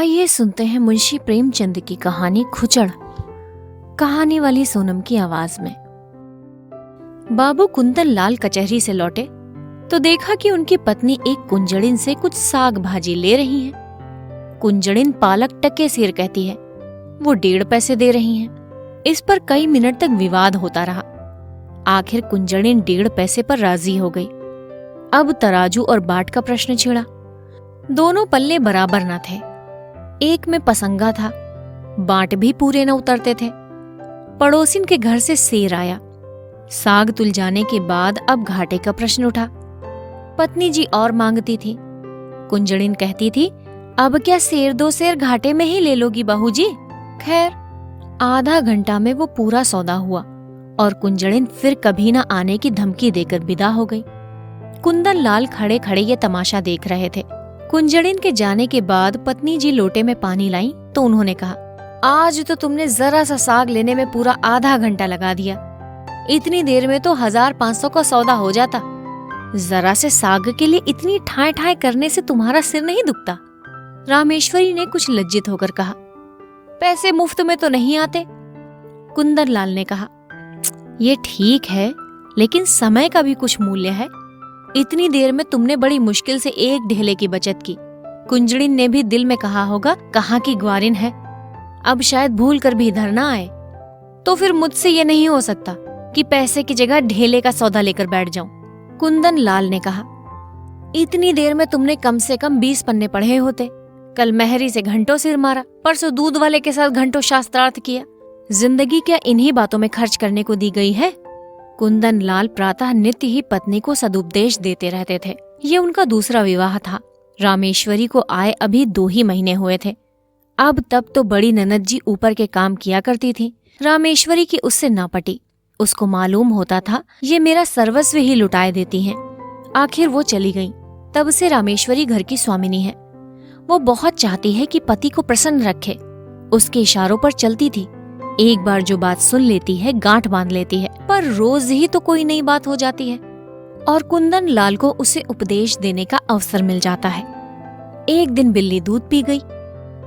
आइए सुनते हैं मुंशी प्रेमचंद की कहानी खुचड़। कहानी वाली सोनम की आवाज में। बाबू कुंदन लाल कचहरी से लौटे तो देखा कि उनकी पत्नी एक कुंजड़िन से कुछ साग भाजी ले रही है। कुंजड़िन पालक टके सिर कहती है, वो 1.5 पैसे दे रही हैं। इस पर कई मिनट तक विवाद होता रहा। आखिर कुंजड़िन 1.5 पैसे पर राजी हो गई। अब तराजू और बाट का प्रश्न छिड़ा। दोनों पल्ले बराबर न थे। एक में पसंगा था, बाट भी पूरे न उतरते थे। पड़ोसिन के घर से सेर आया। साग तुल जाने के बाद अब घाटे का प्रश्न उठा। पत्नी जी और मांगती थी। कुंजड़िन कहती थी, अब क्या सेर 2 सेर घाटे में ही ले लोगी बहू जी। खैर, आधा घंटा में वो पूरा सौदा हुआ और कुंजड़िन फिर कभी न आने की धमकी देकर विदा हो गई। कुंदन लाल खड़े खड़े ये तमाशा देख रहे थे। कुंजड़िन के जाने के बाद पत्नी जी लोटे में पानी लाई तो उन्होंने कहा, आज तो तुमने जरा सा साग लेने में पूरा आधा घंटा लगा दिया। इतनी देर में तो 1500 का सौदा हो जाता। जरा से साग के लिए इतनी ठाए ठाए करने से तुम्हारा सिर नहीं दुखता? रामेश्वरी ने कुछ लज्जित होकर कहा, पैसे मुफ्त में तो नहीं आते। कुंदन लाल ने कहा, ये ठीक है, लेकिन समय का भी कुछ मूल्य है। इतनी देर में तुमने बड़ी मुश्किल से 1 ढेले की बचत की। कुंजड़िन ने भी दिल में कहा होगा, कहाँ की ग्वारिन है, अब शायद भूल कर भी इधर ना आए। तो फिर मुझसे ये नहीं हो सकता कि पैसे की जगह ढेले का सौदा लेकर बैठ जाऊं। कुंदन लाल ने कहा, इतनी देर में तुमने कम से कम 20 पन्ने पढ़े होते। कल मेहरी से घंटों सिर मारा, परसों दूध वाले के साथ घंटों शास्त्रार्थ किया। जिंदगी क्या इन्हीं बातों में खर्च करने को दी गई है? कुंदन लाल प्रातः नित्य ही पत्नी को सदुपदेश देते रहते थे। ये उनका दूसरा विवाह था। रामेश्वरी को आए अभी 2 ही महीने हुए थे। अब तब तो बड़ी ननद जी ऊपर के काम किया करती थी। रामेश्वरी की उससे ना पटी। उसको मालूम होता था ये मेरा सर्वस्व ही लुटाए देती हैं। आखिर वो चली गई। तब से रामेश्वरी घर की स्वामिनी है। वो बहुत चाहती है कि पति को प्रसन्न रखे। उसके इशारों पर चलती थी। एक बार जो बात सुन लेती है, गांठ बांध लेती है, पर रोज ही तो कोई नई बात हो जाती है और कुंदन लाल को उसे उपदेश देने का अवसर मिल जाता है। एक दिन बिल्ली दूध पी गई।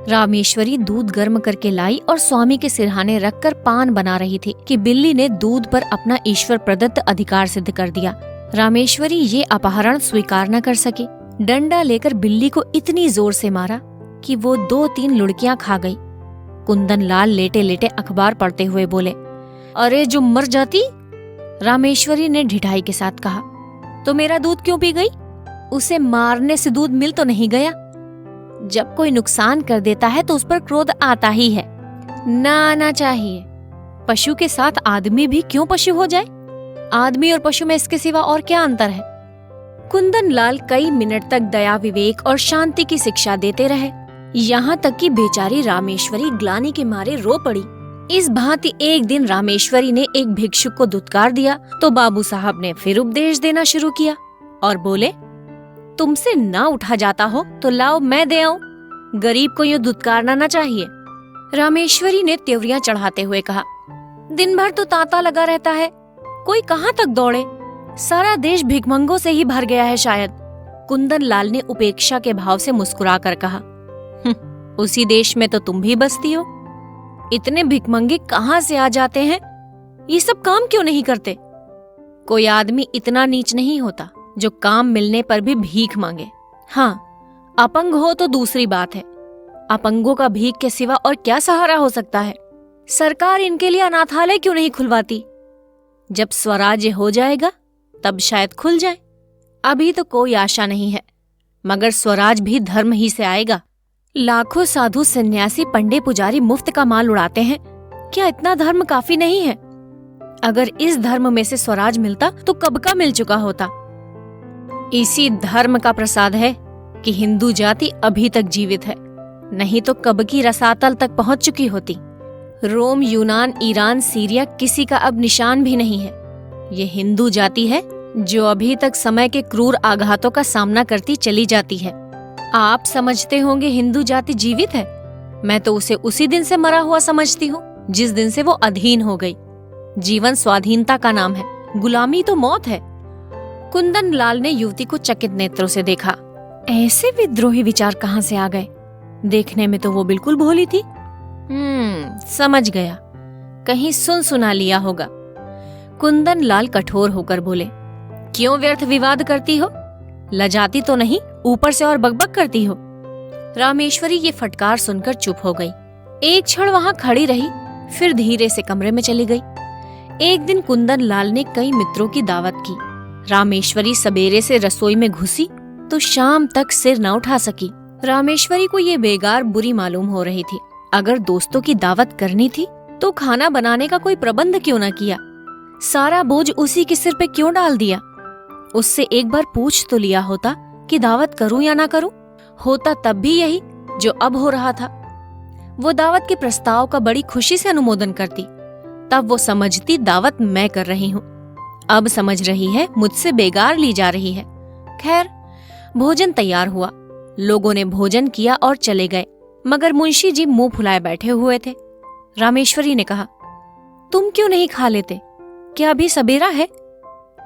रामेश्वरी दूध गर्म करके लाई और स्वामी के सिरहाने रखकर पान बना रही थी कि बिल्ली ने दूध पर अपना ईश्वर प्रदत्त अधिकार सिद्ध कर दिया। रामेश्वरी ये अपहरण स्वीकार न कर सकी। डंडा लेकर बिल्ली को इतनी जोर से मारा कि वो 2-3 लुढ़कियां खा गई। कुंदन लाल लेटे लेटे अखबार पढ़ते हुए बोले, अरे जो मर जाती। रामेश्वरी ने ढिठाई के साथ कहा, तो मेरा दूध क्यों पी गई? उसे मारने से दूध मिल तो नहीं गया। जब कोई नुकसान कर देता है तो उस पर क्रोध आता ही है। ना आना चाहिए। पशु के साथ आदमी भी क्यों पशु हो जाए? आदमी और पशु में इसके सिवा और क्या अंतर है? कुंदन लाल कई मिनट तक दया, विवेक और शांति की शिक्षा देते रहे। यहाँ तक कि बेचारी रामेश्वरी ग्लानि के मारे रो पड़ी। इस भांति एक दिन रामेश्वरी ने एक भिक्षुक को दुत्कार दिया तो बाबू साहब ने फिर उपदेश देना शुरू किया और बोले, तुमसे ना उठा जाता हो तो लाओ मैं दे आऊं। गरीब को यूं दुत्कारना ना चाहिए। रामेश्वरी ने त्योरियां चढ़ाते हुए कहा, दिन भर तो तांता लगा रहता है, कोई कहाँ तक दौड़े? सारा देश भिखमंगों से ही भर गया है शायद। कुंदन लाल ने उपेक्षा के भाव से मुस्कुरा कर कहा, उसी देश में तो तुम भी बसती हो। इतने भिखमंगे कहाँ से आ जाते हैं? ये सब काम क्यों नहीं करते? कोई आदमी इतना नीच नहीं होता जो काम मिलने पर भी भीख मांगे। हाँ, अपंग हो तो दूसरी बात है। अपंगों का भीख के सिवा और क्या सहारा हो सकता है? सरकार इनके लिए अनाथालय क्यों नहीं खुलवाती? जब स्वराज्य हो जाएगा तब शायद खुल जाए। अभी तो कोई आशा नहीं है, मगर स्वराज भी धर्म ही से आएगा। लाखों साधु सन्यासी पंडे पुजारी मुफ्त का माल उड़ाते हैं। क्या इतना धर्म काफी नहीं है? अगर इस धर्म में से स्वराज मिलता तो कब का मिल चुका होता। इसी धर्म का प्रसाद है कि हिंदू जाति अभी तक जीवित है, नहीं तो कब की रसातल तक पहुंच चुकी होती। रोम, यूनान, ईरान, सीरिया किसी का अब निशान भी नहीं है। ये हिंदू जाति है जो अभी तक समय के क्रूर आघातों का सामना करती चली जाती है। आप समझते होंगे हिंदू जाति जीवित है। मैं तो उसे उसी दिन से मरा हुआ समझती हूँ जिस दिन से वो अधीन हो गई। जीवन स्वाधीनता का नाम है, गुलामी तो मौत है। कुंदन लाल ने युवती को चकित नेत्रों से देखा। ऐसे विद्रोही विचार कहाँ से आ गए? देखने में तो वो बिल्कुल भोली थी। समझ गया, कहीं सुन सुना लिया होगा। कुंदन लाल कठोर होकर बोले, क्यों व्यर्थ विवाद करती हो? लजाती तो नहीं, ऊपर से और बकबक करती हो। रामेश्वरी ये फटकार सुनकर चुप हो गई। एक क्षण वहां खड़ी रही, फिर धीरे से कमरे में चली गई। एक दिन कुंदन लाल ने कई मित्रों की दावत की। रामेश्वरी सवेरे से रसोई में घुसी तो शाम तक सिर न उठा सकी। रामेश्वरी को ये बेगार बुरी मालूम हो रही थी। अगर दोस्तों की दावत करनी थी तो खाना बनाने का कोई प्रबंध क्यों न किया? सारा बोझ उसी के सिर पे क्यों डाल दिया? उससे एक बार पूछ तो लिया होता कि दावत करूं या ना करूं। होता तब भी यही जो अब हो रहा था। वो दावत के प्रस्ताव का बड़ी खुशी से अनुमोदन करती। तब वो समझती दावत मैं कर रही हूँ, अब समझ रही है मुझसे बेगार ली जा रही है। खैर, भोजन तैयार हुआ। लोगों ने भोजन किया और चले गए, मगर मुंशी जी मुंह फुलाए बैठे हुए थे। रामेश्वरी ने कहा, तुम क्यों नहीं खा लेते? क्या अभी सबेरा है?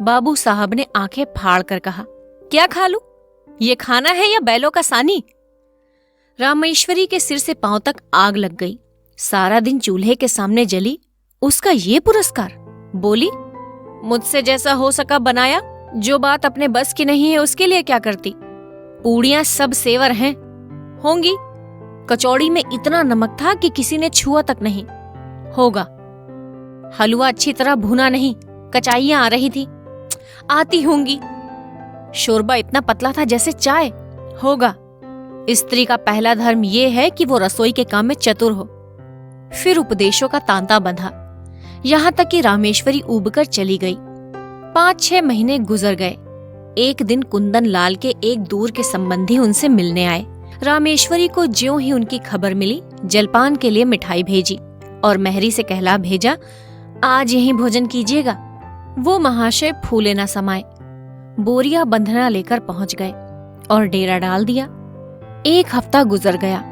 बाबू साहब ने आंखें फाड़ कर कहा, क्या खा लूं? ये खाना है या बैलों का सानी? रामेश्वरी के सिर से पांव तक आग लग गई। सारा दिन चूल्हे के सामने जली, उसका ये पुरस्कार? बोली, मुझसे जैसा हो सका बनाया, जो बात अपने बस की नहीं है उसके लिए क्या करती? पूड़ियां सब सेवर हैं, होंगी। कचौड़ी में इतना नमक था कि किसी ने छुआ तक नहीं होगा। हलवा अच्छी तरह भुना नहीं, कचाइयां आ रही थी, आती होंगी। शोरबा इतना पतला था जैसे चाय, होगा। स्त्री का पहला धर्म ये है कि वो रसोई के काम में चतुर हो। फिर उपदेशों का तांता बंधा, यहाँ तक कि रामेश्वरी उबकर चली गई। 5-6 महीने गुजर गए। एक दिन कुंदन लाल के एक दूर के संबंधी उनसे मिलने आए। रामेश्वरी को ज्यों ही उनकी खबर मिली, जलपान के लिए मिठाई भेजी और मेहरी से कहला भेजा, आज यहीं भोजन कीजिएगा। वो महाशय फूले न समाये, बोरिया बंधना लेकर पहुंच गए और डेरा डाल दिया। 1 हफ्ता गुजर गया,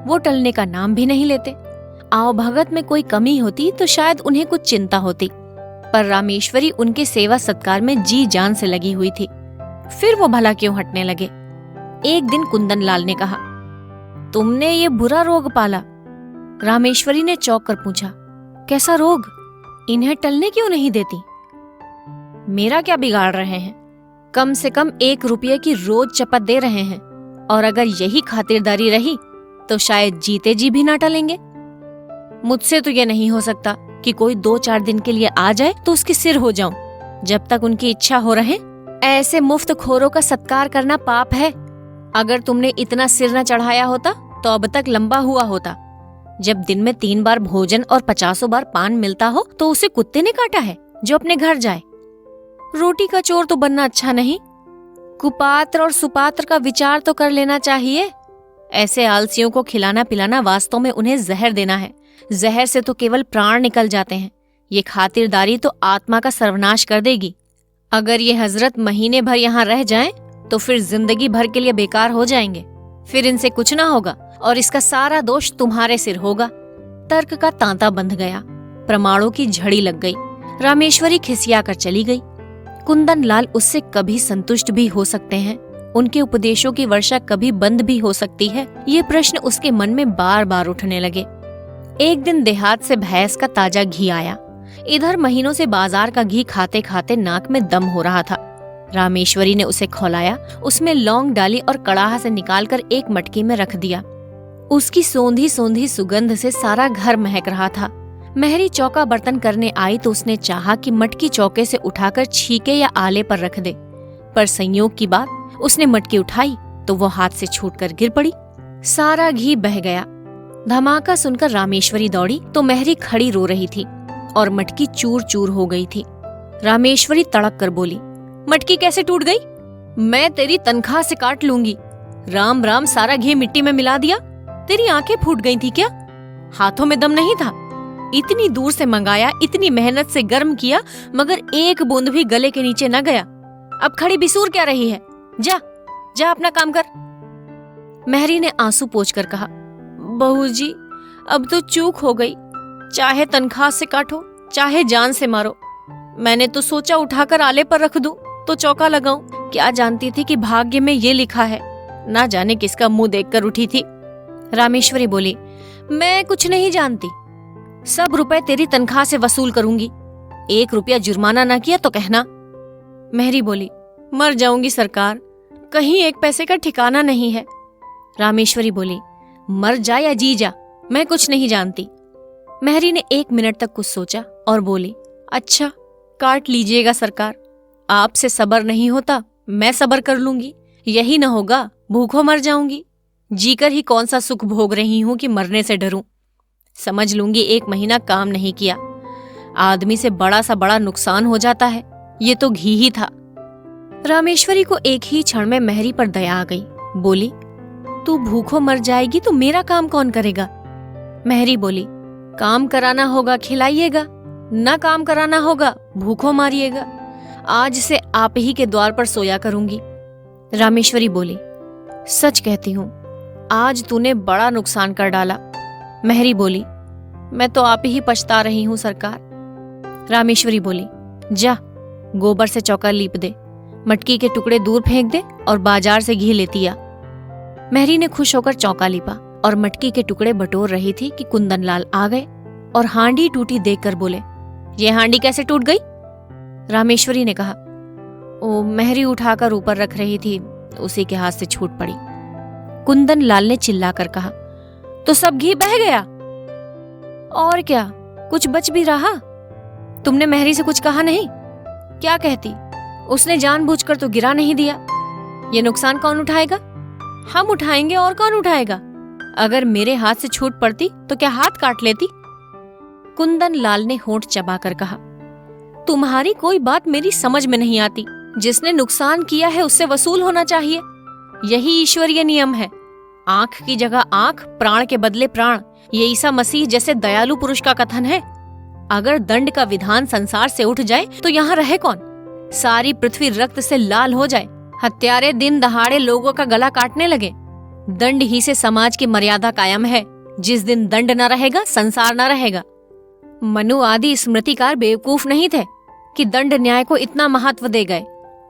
वो टलने का नाम भी नहीं लेते। आओ भगत में कोई कमी होती तो शायद उन्हें कुछ चिंता होती, पर रामेश्वरी उनके सेवा सत्कार में जी जान से लगी हुई थी। फिर वो भला क्यों हटने लगे? एक दिन कुंदन लाल ने कहा, तुमने ये बुरा रोग पाला। रामेश्वरी ने चौंक कर पूछा, कैसा रोग? इन्हें टलने क्यों नहीं देती? मेरा क्या बिगाड़ रहे हैं? कम से कम 1 रुपये की रोज चपत दे रहे हैं, और अगर यही खातिरदारी रही तो शायद जीते जी भी ना टलेंगे। मुझसे तो ये नहीं हो सकता कि कोई 2-4 दिन के लिए आ जाए तो उसके सिर हो जाऊं। जब तक उनकी इच्छा हो रहे, ऐसे मुफ्त खोरों का सत्कार करना पाप है। अगर तुमने इतना सिर न चढ़ाया होता तो अब तक लंबा हुआ होता। जब दिन में 3 बार भोजन और 50 बार पान मिलता हो तो उसे कुत्ते ने काटा है जो अपने घर जाए। रोटी का चोर तो बनना अच्छा नहीं, कुपात्र और सुपात्र का विचार तो कर लेना चाहिए। ऐसे आलसियों को खिलाना पिलाना वास्तव में उन्हें जहर देना है। जहर से तो केवल प्राण निकल जाते हैं, ये खातिरदारी तो आत्मा का सर्वनाश कर देगी। अगर ये हजरत महीने भर यहाँ रह जाएं, तो फिर जिंदगी भर के लिए बेकार हो जाएंगे। फिर इनसे कुछ ना होगा और इसका सारा दोष तुम्हारे सिर होगा। तर्क का तांता बंध गया, प्रमाणों की झड़ी लग गई। रामेश्वरी खिसिया कर चली गई। कुंदन लाल उससे कभी संतुष्ट भी हो सकते हैं, उनके उपदेशों की वर्षा कभी बंद भी हो सकती है, ये प्रश्न उसके मन में बार बार उठने लगे। एक दिन देहात से भैंस का ताजा घी आया। इधर महीनों से बाजार का घी खाते खाते नाक में दम हो रहा था। रामेश्वरी ने उसे खौलाया, उसमें लौंग डाली और कड़ाहा से निकालकर एक मटकी में रख दिया। उसकी सोंधी सोंधी सुगंध से सारा घर महक रहा था। मेहरी चौका बर्तन करने आई तो उसने चाहा कि मटकी चौके से उठाकर छीके या आले पर रख दे, पर संयोग की बात, उसने मटकी उठाई तो वो हाथ से छूटकर गिर पड़ी। सारा घी बह गया। धमाका सुनकर रामेश्वरी दौड़ी तो मेहरी खड़ी रो रही थी और मटकी चूर चूर हो गई थी। रामेश्वरी तड़क कर बोली, मटकी कैसे टूट गई? मैं तेरी तनख्वाह से काट लूंगी। राम राम, सारा घी मिट्टी में मिला दिया। तेरी आंखें फूट गई थी क्या? हाथों में दम नहीं था? इतनी दूर से मंगाया, इतनी मेहनत से गर्म किया, मगर एक बूंद भी गले के नीचे न गया। अब खड़ी बिसूर क्या रही है? जा जा अपना काम कर। मेहरी ने आंसू पोंछकर कहा, बहू जी, अब तो चूक हो गई। चाहे तनख्वाह से काटो, चाहे जान से मारो। मैंने तो सोचा उठाकर आले पर रख दूं तो चौका लगाऊं। क्या जानती थी कि भाग्य में ये लिखा है। ना जाने किसका मुंह देखकर उठी थी। रामेश्वरी बोली, मैं कुछ नहीं जानती, सब रुपए तेरी तनख्वाह से वसूल करूंगी। 1 रुपया जुर्माना ना किया तो कहना। मेहरी बोली, मर जाऊंगी सरकार, कहीं 1 पैसे का ठिकाना नहीं है। रामेश्वरी बोली, मर जा या जी जा, मैं कुछ नहीं जानती। मेहरी ने 1 मिनट तक कुछ सोचा और बोली, अच्छा काट लीजिएगा सरकार, आपसे सबर नहीं होता, मैं सबर कर लूंगी। यही न होगा भूखों मर जाऊंगी, जीकर ही कौन सा सुख भोग रही हूं कि मरने से डरूं। समझ लूंगी 1 महीना काम नहीं किया, आदमी से बड़ा सा बड़ा नुकसान हो जाता है, ये तो घी ही था। रामेश्वरी को एक ही क्षण में मेहरी पर दया आ गई। बोली, तू भूखों मर जाएगी तो मेरा काम कौन करेगा? मेहरी बोली, काम कराना होगा खिलाइएगा, ना काम कराना होगा भूखों मारिएगा। आज से आप ही के द्वार पर सोया करूंगी। रामेश्वरी बोली, सच कहती हूँ, आज तूने बड़ा नुकसान कर डाला। मेहरी बोली, मैं तो आप ही पछता रही हूँ सरकार। रामेश्वरी बोली, जा गोबर से चौका लीप दे, मटकी के टुकड़े दूर फेंक दे और बाजार से घी लेती आ। मेहरी ने खुश होकर चौका लीपा और मटकी के टुकड़े बटोर रही थी कि कुंदनलाल आ गए और हांडी टूटी देखकर बोले, ये हांडी कैसे टूट गई? रामेश्वरी ने कहा, ओ मेहरी उठाकर ऊपर रख रही थी, उसी के हाथ से छूट पड़ी। कुंदनलाल ने चिल्लाकर कहा, तो सब घी बह गया? और क्या, कुछ बच भी रहा? तुमने मेहरी से कुछ कहा नहीं? क्या कहती? उसने जानबूझकर तो गिरा नहीं दिया। ये नुकसान कौन उठाएगा? हम उठाएंगे, और कौन उठाएगा? अगर मेरे हाथ से छूट पड़ती तो क्या हाथ काट लेती? कुंदनलाल ने होंठ चबाकर कहा, तुम्हारी कोई बात मेरी समझ में नहीं आती। जिसने नुकसान किया है उससे वसूल होना चाहिए, यही ईश्वरीय नियम है। आंख की जगह आंख, प्राण के बदले प्राण, ये ईसा मसीह जैसे दयालु पुरुष का कथन है। अगर दंड का विधान संसार से उठ जाए तो यहाँ रहे कौन? सारी पृथ्वी रक्त से लाल हो जाए, हत्यारे दिन दहाड़े लोगों का गला काटने लगे। दंड ही से समाज की मर्यादा कायम है। जिस दिन दंड न रहेगा, संसार न रहेगा। मनु आदि स्मृतिकार बेवकूफ नहीं थे कि दंड न्याय को इतना महत्व दे गए।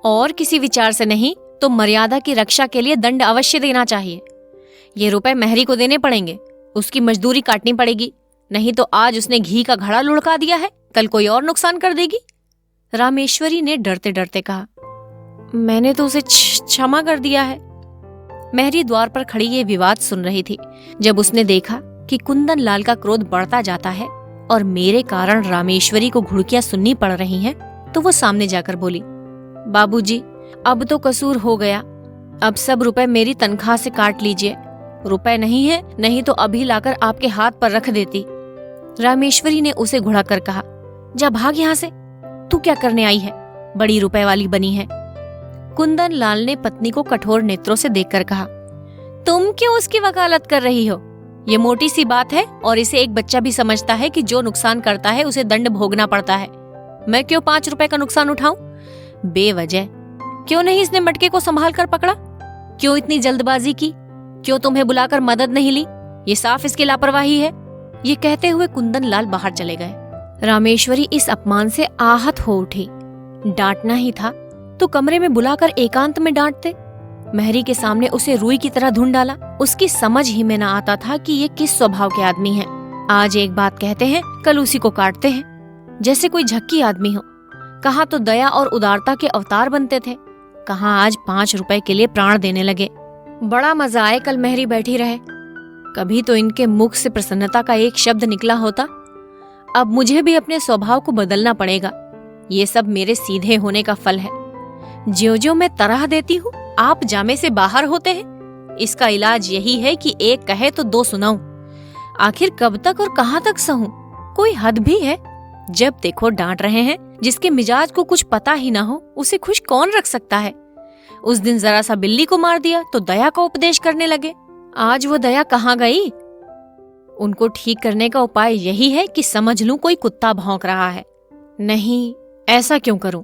और किसी विचार से नहीं तो मर्यादा की रक्षा के लिए दंड अवश्य देना चाहिए। ये रुपए मेहरी को देने पड़ेंगे, उसकी मजदूरी काटनी पड़ेगी, नहीं तो आज उसने घी का घड़ा लुढ़का दिया है, कल कोई और नुकसान कर देगी। रामेश्वरी ने डरते डरते कहा, मैंने तो उसे क्षमा कर दिया है। मेहरी द्वार पर खड़ी ये विवाद सुन रही थी। जब उसने देखा कि कुंदनलाल का क्रोध बढ़ता जाता है और मेरे कारण रामेश्वरी को घुड़कियां सुननी पड़ रही हैं, तो वो सामने जाकर बोली, बाबूजी, अब तो कसूर हो गया, अब सब रुपए मेरी तनख्वाह से काट लीजिए। रुपए नहीं है, नहीं तो अभी लाकर आपके हाथ पर रख देती। रामेश्वरी ने उसे घुड़ाकर कहा, जा भाग यहाँ से, तू क्या करने आई है? बड़ी रुपए वाली बनी है। कुंदनलाल ने पत्नी को कठोर नेत्रों से देखकर कहा, तुम क्यों उसकी वकालत कर रही हो? ये मोटी सी बात है और इसे एक बच्चा भी समझता है कि जो नुकसान करता है उसे दंड भोगना पड़ता है। मैं क्यों 5 रुपए का नुकसान उठाऊं? बेवजह क्यों नहीं इसने मटके को संभाल कर पकड़ा? क्यों इतनी जल्दबाजी की? क्यों तुम्हें बुलाकर मदद नहीं ली? ये साफ इसकी लापरवाही है। ये कहते हुए कुंदनलाल बाहर चले गए। रामेश्वरी इस अपमान से आहत हो उठी। डांटना ही था तो कमरे में बुलाकर एकांत में डांटते। मेहरी के सामने उसे रुई की तरह धुन डाला। उसकी समझ ही में न आता था कि ये किस स्वभाव के आदमी हैं। आज एक बात कहते हैं, कल उसी को काटते हैं, जैसे कोई झक्की आदमी हो। कहाँ तो दया और उदारता के अवतार बनते थे, कहाँ आज 5 रुपए के लिए प्राण देने लगे। बड़ा मजा आए कल मेहरी बैठी रहे, कभी तो इनके मुख से प्रसन्नता का एक शब्द निकला होता। अब मुझे भी अपने स्वभाव को बदलना पड़ेगा। ये सब मेरे सीधे होने का फल है। ज्यों-ज्यों मैं तरह देती हूँ, आप जामे से बाहर होते हैं। इसका इलाज यही है कि एक कहे तो 2 सुनाऊं। आखिर कब तक और कहाँ तक सहूं? कोई हद भी है। जब देखो डांट रहे हैं। जिसके मिजाज को कुछ पता ही ना हो, उसे खुश कौन रख सकता है? उस दिन जरा सा बिल्ली को मार दिया तो दया का उपदेश करने लगे। आज वो दया कहाँ गई? उनको ठीक करने का उपाय यही है कि समझ लूं कोई कुत्ता भौंक रहा है। नहीं, ऐसा क्यों करूं?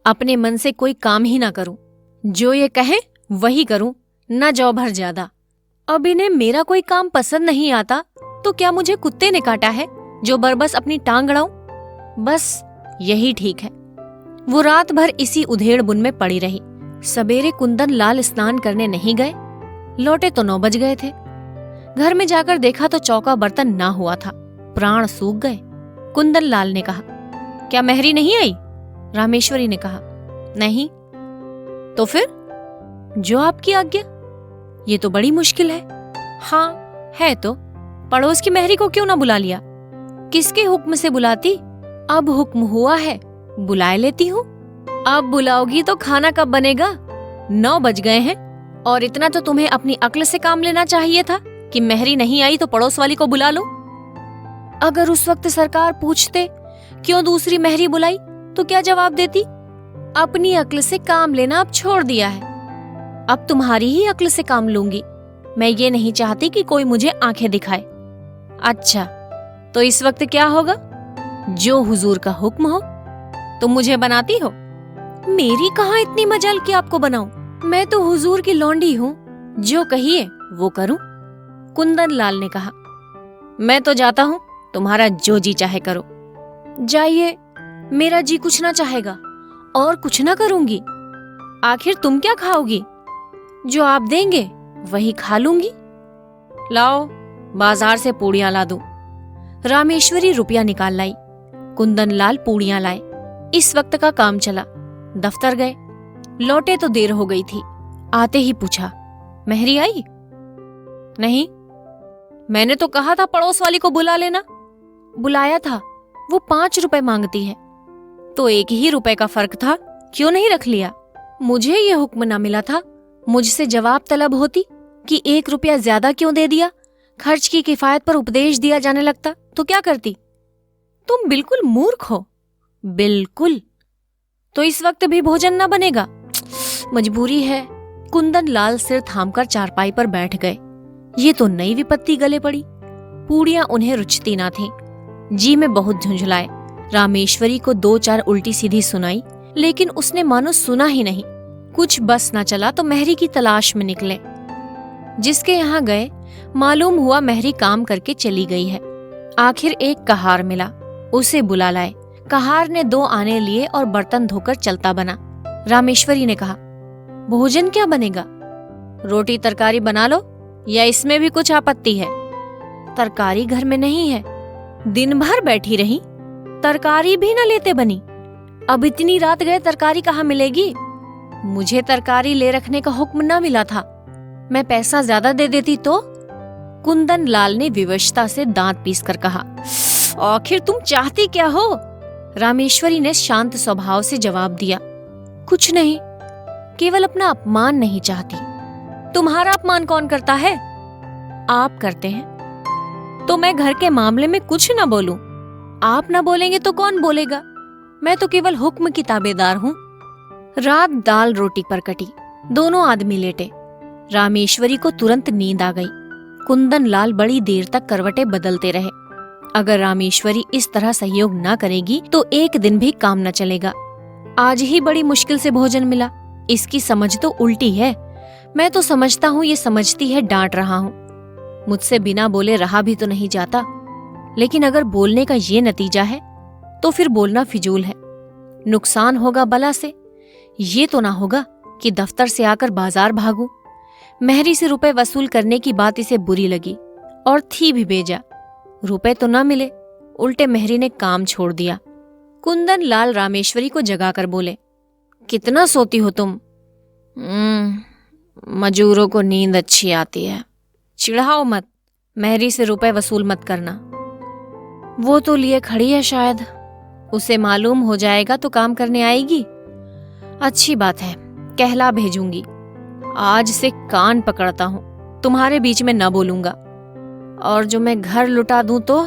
अपने मन से कोई काम ही ना करूं। जो ये कहे वही करूं, न जौ भर ज्यादा। अब इन्हें मेरा कोई काम पसंद नहीं आता तो क्या मुझे कुत्ते ने काटा है जो बरबस अपनी टांग अड़ाऊं? बस यही ठीक है। वो रात भर इसी उधेड़ बुन में पड़ी रही। सवेरे कुंदनलाल स्नान करने नहीं गए, लौटे तो 9 बज गए थे। घर में जाकर देखा तो चौका बर्तन ना हुआ था, प्राण सूख गए। कुंदन लाल ने कहा, क्या मेहरी नहीं आई? रामेश्वरी ने कहा, नहीं। तो फिर? जो आपकी आज्ञा। ये तो बड़ी मुश्किल है। हाँ है तो, पड़ोस की मेहरी को क्यों ना बुला लिया? किसके हुक्म से बुलाती? अब हुक्म हुआ है, बुलाए लेती हूँ। अब बुलाओगी तो खाना कब बनेगा? 9 बज गए हैं, और इतना तो तुम्हें अपनी अक्ल से काम लेना चाहिए था कि मेहरी नहीं आई तो पड़ोस वाली को बुला लो। अगर उस वक्त सरकार पूछते क्यों दूसरी मेहरी बुलाई तो क्या जवाब देती? अपनी अक्ल से काम लेना अब छोड़ दिया है, अब तुम्हारी ही अक्ल से काम लूंगी। मैं ये नहीं चाहती कि कोई मुझे आंखें दिखाए। अच्छा, तो इस वक्त क्या होगा? जो हुजूर का हुक्म हो। तुम मुझे बनाती हो? मेरी कहाँ इतनी मजाल कि आपको बनाऊं? मैं तो हुजूर की लौंडी हूँ, जो कहिए वो करूं। कुंदन लाल ने कहा, मैं तो जाता हूँ, तुम्हारा जो जी चाहे करो। जाइए, मेरा जी कुछ ना चाहेगा और कुछ ना करूंगी। आखिर तुम क्या खाओगी? जो आप देंगे वही खा लूंगी। लाओ, बाजार से पूड़ियां ला दूं। रामेश्वरी रुपया निकाल लाई। कुंदन लाल पूड़ियां लाए। इस वक्त का काम चला। दफ्तर गए, लौटे तो देर हो गई थी। आते ही पूछा, मेहरी आई? नहीं। मैंने तो कहा था पड़ोस वाली को बुला लेना। बुलाया था, वो 5 रुपए मांगती है। तो 1 ही रुपए का फर्क था, क्यों नहीं रख लिया? मुझे ये हुक्म ना मिला था, मुझसे जवाब तलब होती कि 1 रुपया ज्यादा क्यों दे दिया। खर्च की किफायत पर उपदेश दिया जाने लगता तो क्या करती? तुम बिल्कुल मूर्ख हो। बिल्कुल। तो इस वक्त भी भोजन न बनेगा? मजबूरी है। कुंदन लाल सिर थामकर चारपाई पर बैठ गए। ये तो नई विपत्ति गले पड़ी। पूड़ियां उन्हें रुचती ना थीं। जी में बहुत झुंझलाए। रामेश्वरी को 2-4 उल्टी सीधी सुनाई, लेकिन उसने मानो सुना ही नहीं। कुछ बस ना चला तो मेहरी की तलाश में निकले। जिसके यहाँ गए मालूम हुआ मेहरी काम करके चली गई है। आखिर एक कहार मिला, उसे बुला लाए। कहार ने 2 आने लिए और बर्तन धोकर चलता बना। रामेश्वरी ने कहा, भोजन क्या बनेगा? रोटी तरकारी बना लो, या इसमें भी कुछ आपत्ति है? तरकारी घर में नहीं है। दिन भर बैठी रही, तरकारी भी न लेते बनी। अब इतनी रात गए तरकारी कहाँ मिलेगी? मुझे तरकारी ले रखने का हुक्म न मिला था। मैं पैसा ज्यादा दे देती तो? कुंदन लाल ने विवशता से दांत पीसकर कहा, आखिर तुम चाहती क्या हो? रामेश्वरी ने शांत स्वभाव से जवाब दिया, कुछ नहीं, केवल अपना अपमान नहीं चाहती। तुम्हारा अपमान कौन करता है? आप करते हैं। तो मैं घर के मामले में कुछ न बोलूं? आप न बोलेंगे तो कौन बोलेगा? मैं तो केवल हुक्म की ताबेदार हूँ। रात दाल रोटी पर कटी। दोनों आदमी लेटे। रामेश्वरी को तुरंत नींद आ गई। कुंदन लाल बड़ी देर तक करवटें बदलते रहे। अगर रामेश्वरी इस तरह सहयोग न करेगी तो एक दिन भी काम न चलेगा। आज ही बड़ी मुश्किल से भोजन मिला, इसकी समझ तो उल्टी है। मैं तो समझता हूँ ये समझती है डांट रहा हूँ। मुझसे बिना बोले रहा भी तो नहीं जाता। लेकिन अगर बोलने का ये नतीजा है तो फिर बोलना फिजूल है। नुकसान होगा बला से। ये तो ना होगा कि दफ्तर से आकर बाजार भागूं। मेहरी से रुपए वसूल करने की बात इसे बुरी लगी और थी भी बेजा। रुपए तो न मिले, उल्टे मेहरी ने काम छोड़ दिया। कुंदन लाल रामेश्वरी को जगाकर बोले, कितना सोती हो तुम? मजूरों को नींद अच्छी आती है। चिढ़ाओ मत, मेहरी से रुपए वसूल मत करना। वो तो लिए खड़ी है, शायद उसे मालूम हो जाएगा तो काम करने आएगी। अच्छी बात है, कहला भेजूंगी। आज से कान पकड़ता हूँ, तुम्हारे बीच में न बोलूंगा। और जो मैं घर लुटा दूं तो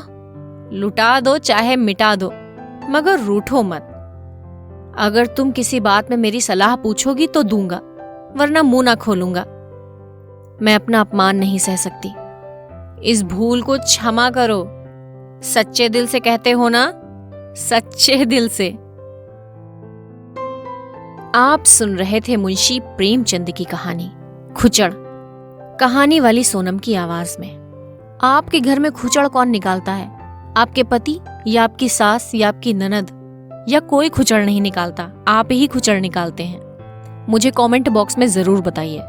लुटा दो, चाहे मिटा दो, मगर रूठो मत। अगर तुम किसी बात में मेरी सलाह पूछोगी तो दूंगा, वरना मुंह ना खोलूंगा। मैं अपना अपमान नहीं सह सकती। इस भूल को क्षमा करो। सच्चे दिल से कहते हो ना? सच्चे दिल से। आप सुन रहे थे मुंशी प्रेमचंद की कहानी खुचड़। कहानी वाली सोनम की आवाज में। आपके घर में खुचड़ कौन निकालता है? आपके पति या आपकी सास या आपकी ननद? या कोई खुचड़ नहीं निकालता, आप ही खुचड़ निकालते हैं? मुझे कमेंट बॉक्स में जरूर बताइए।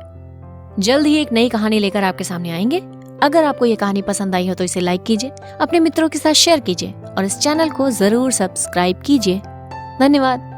जल्द ही एक नई कहानी लेकर आपके सामने आएंगे। अगर आपको ये कहानी पसंद आई हो तो इसे लाइक कीजिए, अपने मित्रों के साथ शेयर कीजिए और इस चैनल को जरूर सब्सक्राइब कीजिए। धन्यवाद।